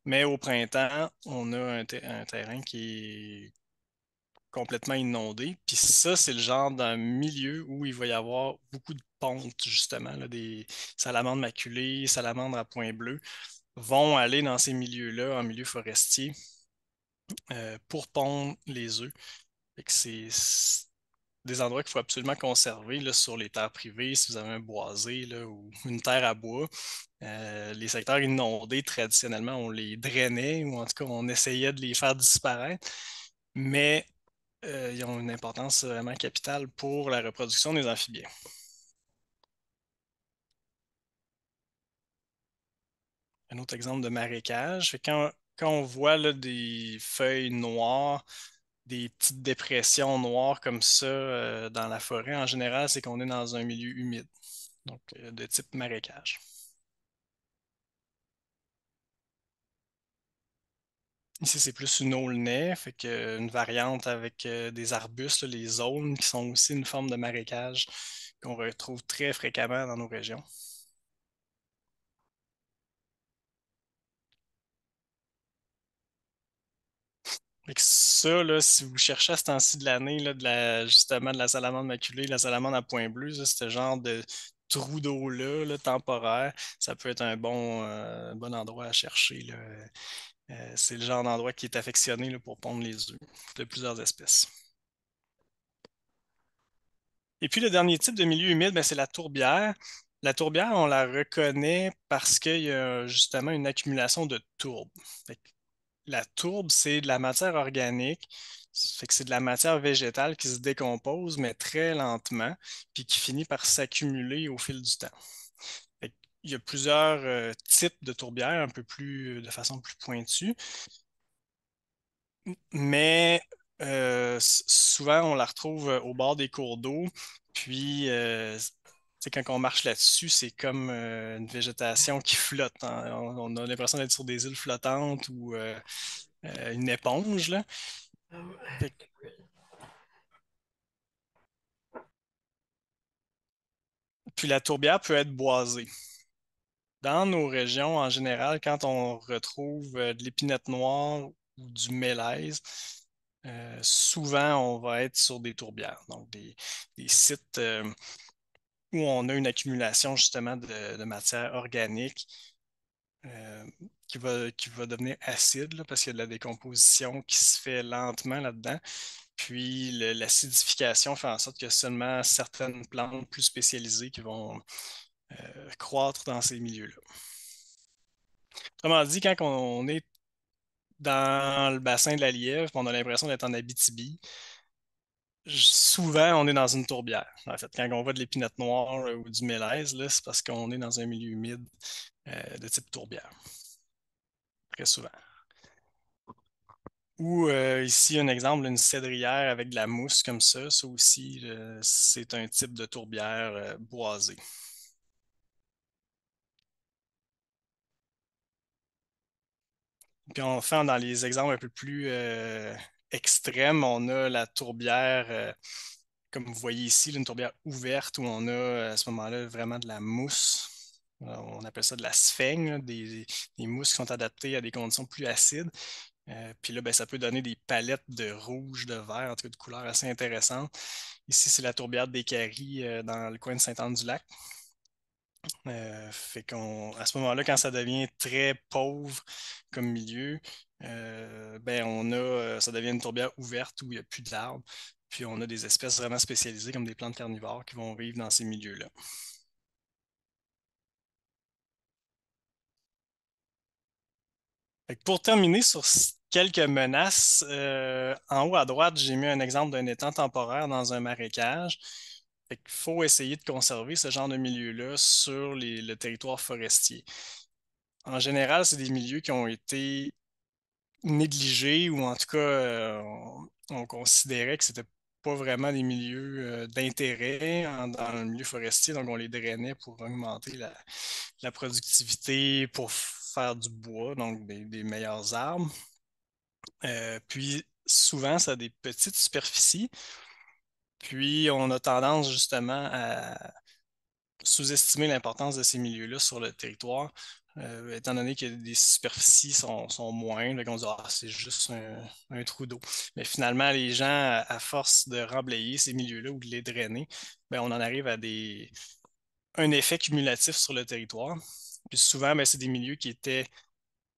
Mais au printemps, on a un terrain qui est complètement inondé. Puis ça, c'est le genre d'un milieu où il va y avoir beaucoup de ponte, justement, là, des salamandres maculées, salamandres à points bleus, vont aller dans ces milieux-là, en milieu forestier, pour pondre les œufs. Fait que c'est des endroits qu'il faut absolument conserver là, sur les terres privées, si vous avez un boisé là, ou une terre à bois. Les secteurs inondés, traditionnellement, on les drainait ou en tout cas, on essayait de les faire disparaître, mais ils ont une importance vraiment capitale pour la reproduction des amphibiens. Un autre exemple de marécage, quand on voit là, des feuilles noires, des petites dépressions noires comme ça dans la forêt, en général, c'est qu'on est dans un milieu humide, donc de type marécage. Ici, c'est plus une aulnaie, fait que une variante avec des arbustes, là, les aulnes, qui sont aussi une forme de marécage qu'on retrouve très fréquemment dans nos régions. Fait que ça, là, si vous cherchez à ce temps-ci de l'année, là, justement de la salamandre maculée, la salamandre à points bleus, ça, ce genre de trou d'eau-là, là, temporaire, ça peut être un bon endroit à chercher, là. C'est le genre d'endroit qui est affectionné là, pour pondre les œufs de plusieurs espèces. Et puis le dernier type de milieu humide, ben, c'est la tourbière. La tourbière, on la reconnaît parce qu'il y a justement une accumulation de tourbe. Fait que la tourbe, c'est de la matière organique, fait que c'est de la matière végétale qui se décompose, mais très lentement, puis qui finit par s'accumuler au fil du temps. Fait il y a plusieurs types de tourbières, de façon plus pointue, mais souvent on la retrouve au bord des cours d'eau, puis quand on marche là-dessus, c'est comme une végétation qui flotte, hein. On a l'impression d'être sur des îles flottantes ou une éponge, là. Fait que- Puis la tourbière peut être boisée. Dans nos régions, en général, quand on retrouve de l'épinette noire ou du mélèze, souvent on va être sur des tourbières, donc des sites où on a une accumulation justement de matière organique euh, qui va devenir acide là, parce qu'il y a de la décomposition qui se fait lentement là-dedans. Puis l'acidification fait en sorte qu'il y a seulement certaines plantes plus spécialisées qui vont croître dans ces milieux-là. Autrement dit, quand on est dans le bassin de la Lièvre, on a l'impression d'être en Abitibi, souvent on est dans une tourbière. En fait, quand on voit de l'épinette noire ou du mélèze, là, c'est parce qu'on est dans un milieu humide de type tourbière, très souvent. Ou ici, un exemple, une cédrière avec de la mousse comme ça aussi, c'est un type de tourbière boisée. Puis enfin, dans les exemples un peu plus extrêmes, on a la tourbière, comme vous voyez ici, une tourbière ouverte où on a à ce moment-là vraiment de la mousse. On appelle ça de la sphaigne, là, des mousses qui sont adaptées à des conditions plus acides. Puis là, ben, ça peut donner des palettes de rouge, de vert, en tout cas de couleurs assez intéressantes. Ici, c'est la tourbière des Caries dans le coin de Sainte-Anne-du-Lac. Fait qu'à ce moment-là, quand ça devient très pauvre comme milieu, ça devient une tourbière ouverte où il n'y a plus d'arbres. Puis on a des espèces vraiment spécialisées comme des plantes carnivores qui vont vivre dans ces milieux-là. Fait que pour terminer sur quelques menaces, en haut à droite, j'ai mis un exemple d'un étang temporaire dans un marécage. Fait qu'il faut essayer de conserver ce genre de milieu-là sur le territoire forestier. En général, c'est des milieux qui ont été négligés ou en tout cas, on considérait que c'était pas vraiment des milieux d'intérêt dans le milieu forestier, donc on les drainait pour augmenter la productivité, pour faire du bois, donc des meilleurs arbres. Puis souvent, ça a des petites superficies, puis on a tendance justement à sous-estimer l'importance de ces milieux-là sur le territoire, étant donné que les superficies sont moindres, on dit ah, c'est juste un trou d'eau. Mais finalement, les gens, à force de remblayer ces milieux-là ou de les drainer, ben, on en arrive à un effet cumulatif sur le territoire. Puis souvent, ben, c'est des milieux qui étaient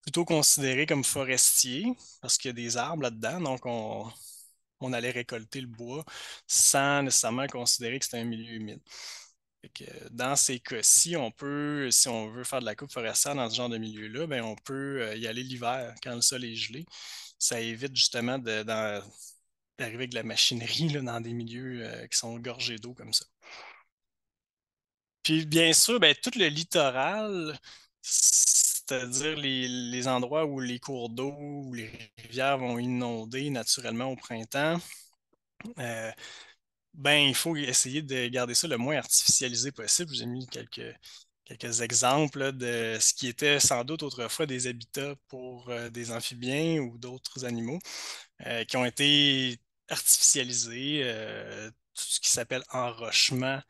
plutôt considérés comme forestiers parce qu'il y a des arbres là-dedans. Donc, on allait récolter le bois sans nécessairement considérer que c'était un milieu humide. Fait que, dans ces cas-ci, on peut, si on veut faire de la coupe forestière dans ce genre de milieu-là, ben, on peut y aller l'hiver quand le sol est gelé. Ça évite justement d'arriver avec de la machinerie là, dans des milieux qui sont gorgés d'eau comme ça. Puis bien sûr, ben, tout le littoral, c'est-à-dire les endroits où les cours d'eau ou les rivières vont inonder naturellement au printemps, euh, ben, il faut essayer de garder ça le moins artificialisé possible. J'ai mis quelques exemples là, de ce qui était sans doute autrefois des habitats pour des amphibiens ou d'autres animaux qui ont été artificialisés, tout ce qui s'appelle enrochement.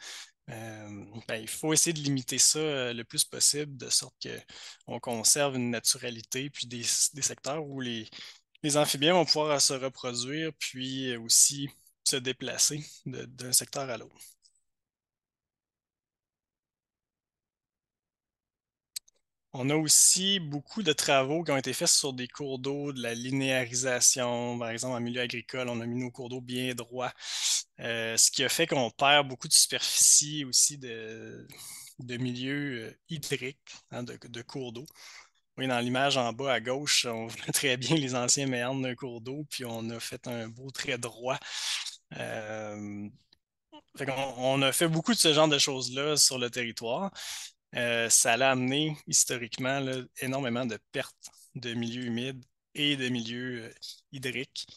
Ben, il faut essayer de limiter ça le plus possible, de sorte qu'on conserve une naturalité, puis des secteurs où les amphibiens vont pouvoir se reproduire, puis aussi se déplacer d'un secteur à l'autre. On a aussi beaucoup de travaux qui ont été faits sur des cours d'eau, de la linéarisation. Par exemple, en milieu agricole, on a mis nos cours d'eau bien droits, ce qui a fait qu'on perd beaucoup de superficie aussi de milieux hydriques, hein, de cours d'eau. Oui, dans l'image en bas à gauche, on voit très bien les anciens méandres d'un cours d'eau, puis on a fait un beau trait droit. Euh, on a fait beaucoup de ce genre de choses-là sur le territoire. Ça l'a amené historiquement là, énormément de pertes de milieux humides et de milieux hydriques.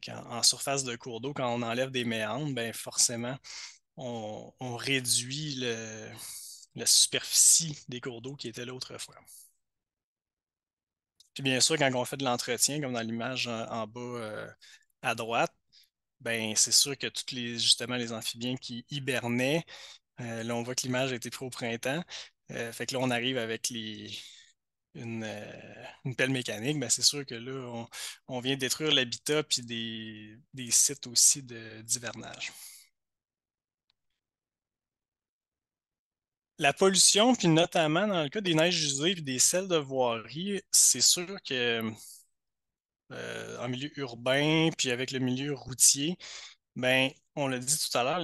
En surface de cours d'eau, quand on enlève des méandres, ben forcément, on réduit la superficie des cours d'eau qui étaient là autrefois. Puis bien sûr, quand on fait de l'entretien, comme dans l'image en bas à droite, ben c'est sûr que justement les amphibiens qui hibernaient, là on voit que l'image a été prise au printemps. Fait que là, on arrive avec une pelle mécanique, ben c'est sûr que là, on vient détruire l'habitat puis des sites aussi d'hivernage. La pollution, puis notamment dans le cas des neiges usées et des sels de voirie, c'est sûr que en milieu urbain, puis avec le milieu routier, ben, on l'a dit tout à l'heure,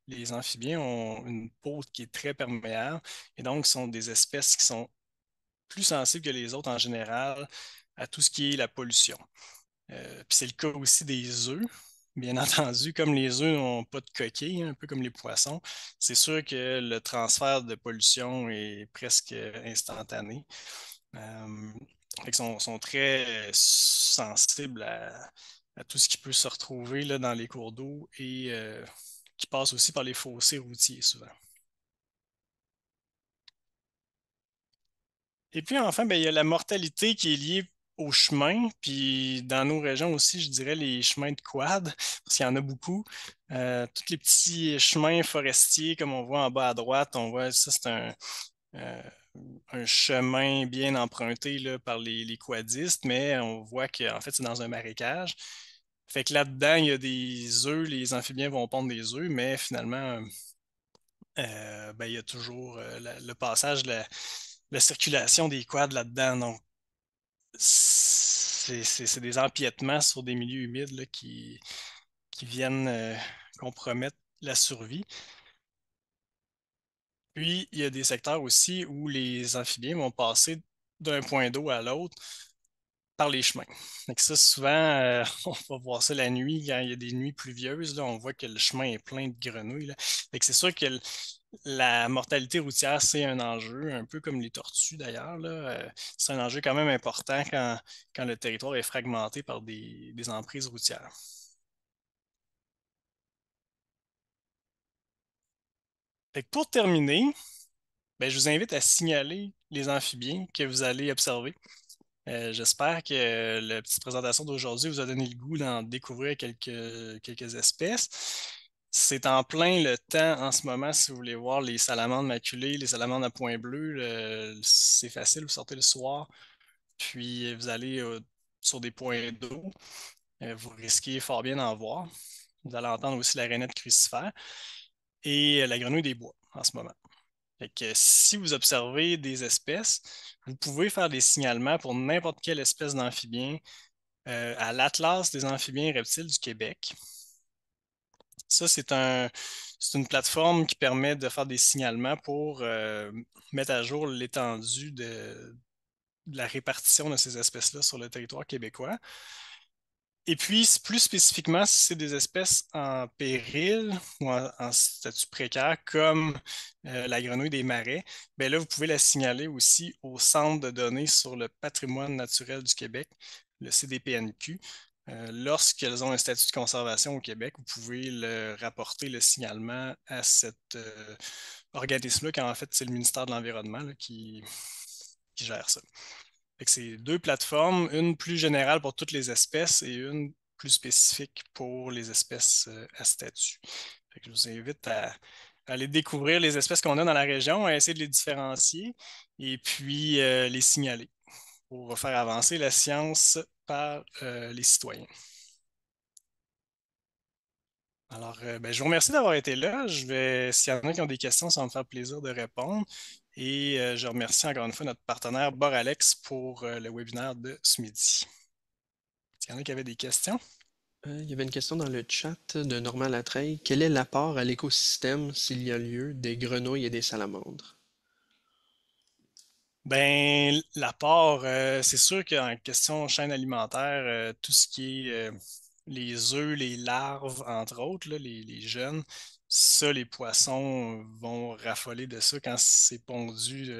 les amphibiens ont une peau qui est très perméable et donc sont des espèces qui sont plus sensibles que les autres en général à tout ce qui est la pollution. Puis c'est le cas aussi des œufs. Bien entendu, comme les œufs n'ont pas de coquille, un peu comme les poissons, c'est sûr que le transfert de pollution est presque instantané. Euh, Fait sont très sensibles à tout ce qui peut se retrouver là, dans les cours d'eau et qui passe aussi par les fossés routiers souvent. Et puis enfin, ben, il y a la mortalité qui est liée aux chemins, puis dans nos régions aussi, je dirais les chemins de quad, parce qu'il y en a beaucoup. Tous les petits chemins forestiers, comme on voit en bas à droite, on voit ça, c'est euh, un chemin bien emprunté là, par les quadistes, mais on voit qu'en fait, c'est dans un marécage. Fait que là-dedans, il y a des œufs, les amphibiens vont pondre des œufs, mais finalement, ben, il y a toujours le passage de la circulation des quads là-dedans. Donc, c'est des empiètements sur des milieux humides là, qui viennent compromettre la survie. Puis, il y a des secteurs aussi où les amphibiens vont passer d'un point d'eau à l'autre par les chemins. Donc ça, souvent, on va voir ça la nuit, quand il y a des nuits pluvieuses, là, on voit que le chemin est plein de grenouilles. Là. Fait que c'est sûr que la mortalité routière, c'est un enjeu, un peu comme les tortues d'ailleurs. Là. C'est un enjeu quand même important quand le territoire est fragmenté par des emprises routières. Fait que pour terminer, ben, je vous invite à signaler les amphibiens que vous allez observer. J'espère que la petite présentation d'aujourd'hui vous a donné le goût d'en découvrir quelques espèces. C'est en plein le temps en ce moment, si vous voulez voir les salamandres maculées, les salamandres à points bleus. C'est facile, vous sortez le soir, puis vous allez sur des points d'eau. Vous risquez fort bien d'en voir. Vous allez entendre aussi la rainette crucifère et la grenouille des bois en ce moment. Fait que si vous observez des espèces, vous pouvez faire des signalements pour n'importe quelle espèce d'amphibien à l'Atlas des amphibiens et reptiles du Québec. Ça, c'est une plateforme qui permet de faire des signalements pour mettre à jour l'étendue de la répartition de ces espèces-là sur le territoire québécois. Et puis, plus spécifiquement, si c'est des espèces en péril ou en statut précaire, comme la grenouille des marais, bien là, vous pouvez la signaler aussi au Centre de données sur le patrimoine naturel du Québec, le CDPNQ. Lorsqu'elles ont un statut de conservation au Québec, vous pouvez rapporter le signalement à cet organisme-là, qui en fait, c'est le ministère de l'Environnement qui gère ça. C'est deux plateformes, une plus générale pour toutes les espèces et une plus spécifique pour les espèces à statut. Je vous invite à aller découvrir les espèces qu'on a dans la région, à essayer de les différencier et puis les signaler pour faire avancer la science par les citoyens. Alors, ben, je vous remercie d'avoir été là. S'il y en a qui ont des questions, ça va me faire plaisir de répondre. Et je remercie encore une fois notre partenaire Boralex pour le webinaire de ce midi. S'il y en a qui avaient des questions? Il y avait une question dans le chat de Normand Latreille. Quel est l'apport à l'écosystème, s'il y a lieu, des grenouilles et des salamandres? Ben, l'apport, c'est sûr qu'en question chaîne alimentaire, tout ce qui est les œufs, les larves, entre autres, là, les jeunes, ça, les poissons vont raffoler de ça quand c'est pondu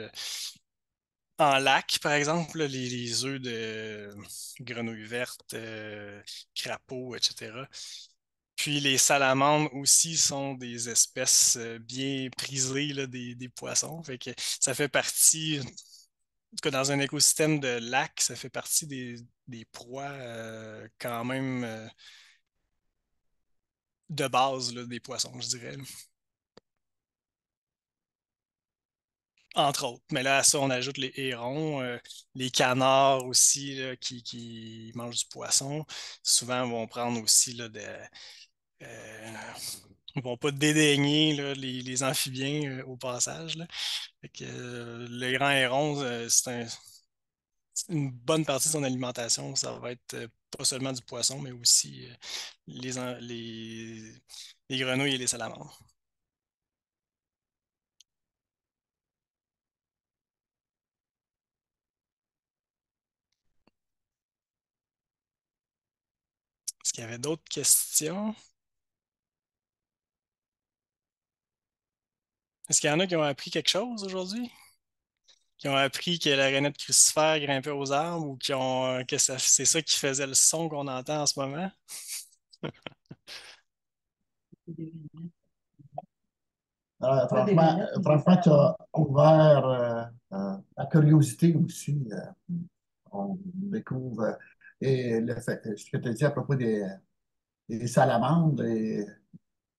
en lac, par exemple, là, les œufs de grenouilles vertes, crapauds, etc. Puis les salamandres aussi sont des espèces bien prisées là, des poissons. Fait que ça fait partie, en tout cas dans un écosystème de lac, ça fait partie des proies quand même de base là, des poissons, je dirais. Entre autres. Mais là, à ça, on ajoute les hérons, les canards aussi qui mangent du poisson. Souvent, vont prendre aussi là, euh, ils vont pas dédaigner là, les amphibiens au passage. Là. Fait que, le grand héron, une bonne partie de son alimentation. Ça va être pas seulement du poisson, mais aussi les grenouilles et les salamandres. Est-ce qu'il y avait d'autres questions? Est-ce qu'il y en a qui ont appris quelque chose aujourd'hui? Qui ont appris que la rainette crucifère grimpait aux arbres ou que c'est ça qui faisait le son qu'on entend en ce moment? Franchement, tu as ouvert la curiosité aussi. On découvre et ce que tu as dit à propos des salamandres et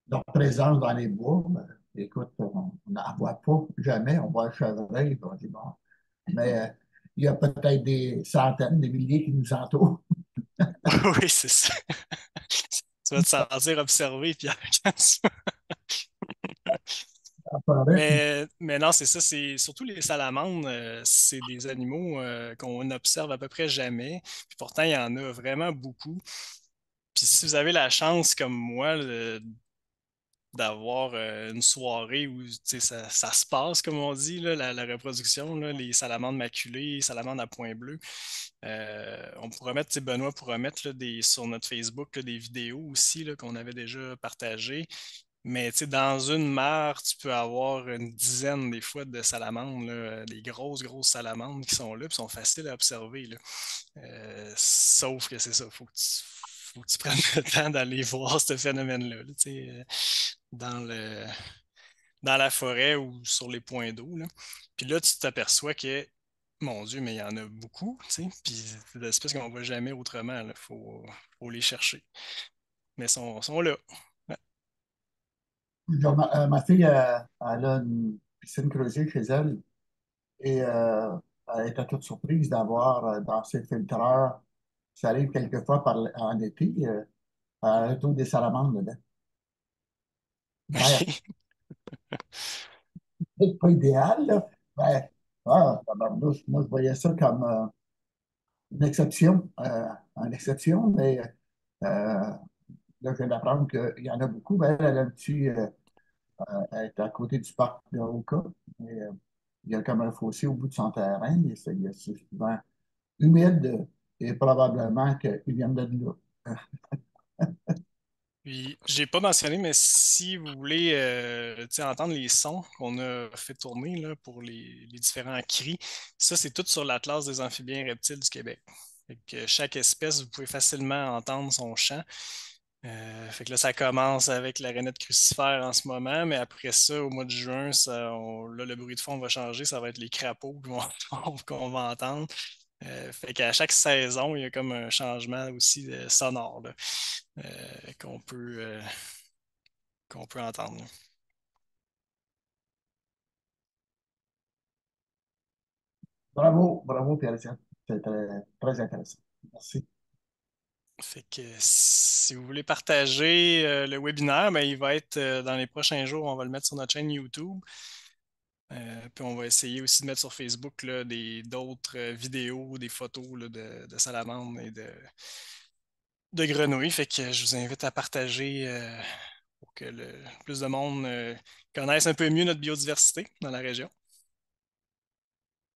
leur présence dans les bois. Ben, écoute, on n'en voit pas jamais. On voit le chevreuil, puis on dit bon. Mais il y a peut-être des centaines, des milliers qui nous entourent. Oui, c'est ça. Tu vas te sentir observé, Pierre. Mais non, c'est ça. C'est surtout les salamandres, c'est des animaux qu'on n'observe à peu près jamais. Puis pourtant, il y en a vraiment beaucoup. Puis si vous avez la chance, comme moi, d'avoir une soirée où tu sais, ça se passe, comme on dit, là, la reproduction, là, les salamandres maculées, les salamandres à points bleus. On pourra mettre, tu sais, Benoît pourra mettre là, sur notre Facebook là, des vidéos aussi là, qu'on avait déjà partagées. Mais tu sais, dans une mare, tu peux avoir une dizaine des fois de salamandres, là, des grosses, grosses salamandres qui sont là, puis sont faciles à observer. Là. Sauf que c'est ça, faut que tu prennes le temps d'aller voir ce phénomène-là, là, tu sais, dans dans la forêt ou sur les points d'eau. Là. Puis là, tu t'aperçois que, mon Dieu, mais il y en a beaucoup, tu sais, puis c'est des espèces qu'on ne voit jamais autrement. Il faut les chercher. Mais sont là. Ouais. Ma fille, elle a une piscine creusée chez elle et elle était toute surprise d'avoir dans ses filtreurs, ça arrive quelquefois en été, elle trouve des salamandres dedans. Vert. OK. peut-être pas idéal, là. Ben, tabarnouche, moi, je voyais ça comme une exception, mais là, je viens d'apprendre qu'il y en a beaucoup. Ben, elle a un petit, elle est à côté du parc de Oka. Et, il y a comme un fossé au bout de son terrain. Et c'est souvent humide et probablement qu'ils viennent de là. Puis, j'ai pas mentionné, mais si vous voulez tu sais, entendre les sons qu'on a fait tourner là, pour les différents cris, ça, c'est tout sur l'Atlas des amphibiens et reptiles du Québec. Fait que chaque espèce, vous pouvez facilement entendre son chant. Fait que là, ça commence avec la rainette crucifère en ce moment, mais après ça, au mois de juin, là, le bruit de fond va changer. Ça va être les crapauds qu'on va entendre. Fait qu'à chaque saison, il y a comme un changement aussi sonore là, euh, qu'on peut, euh, qu'on peut entendre. Bravo, bravo, Pierre-Étienne. C'est très, très intéressant. Merci. Fait que si vous voulez partager le webinaire, ben, il va être dans les prochains jours. On va le mettre sur notre chaîne YouTube. Puis on va essayer aussi de mettre sur Facebook là, d'autres vidéos, des photos là, de salamandres et de grenouilles. Fait que je vous invite à partager pour que le plus de monde connaisse un peu mieux notre biodiversité dans la région.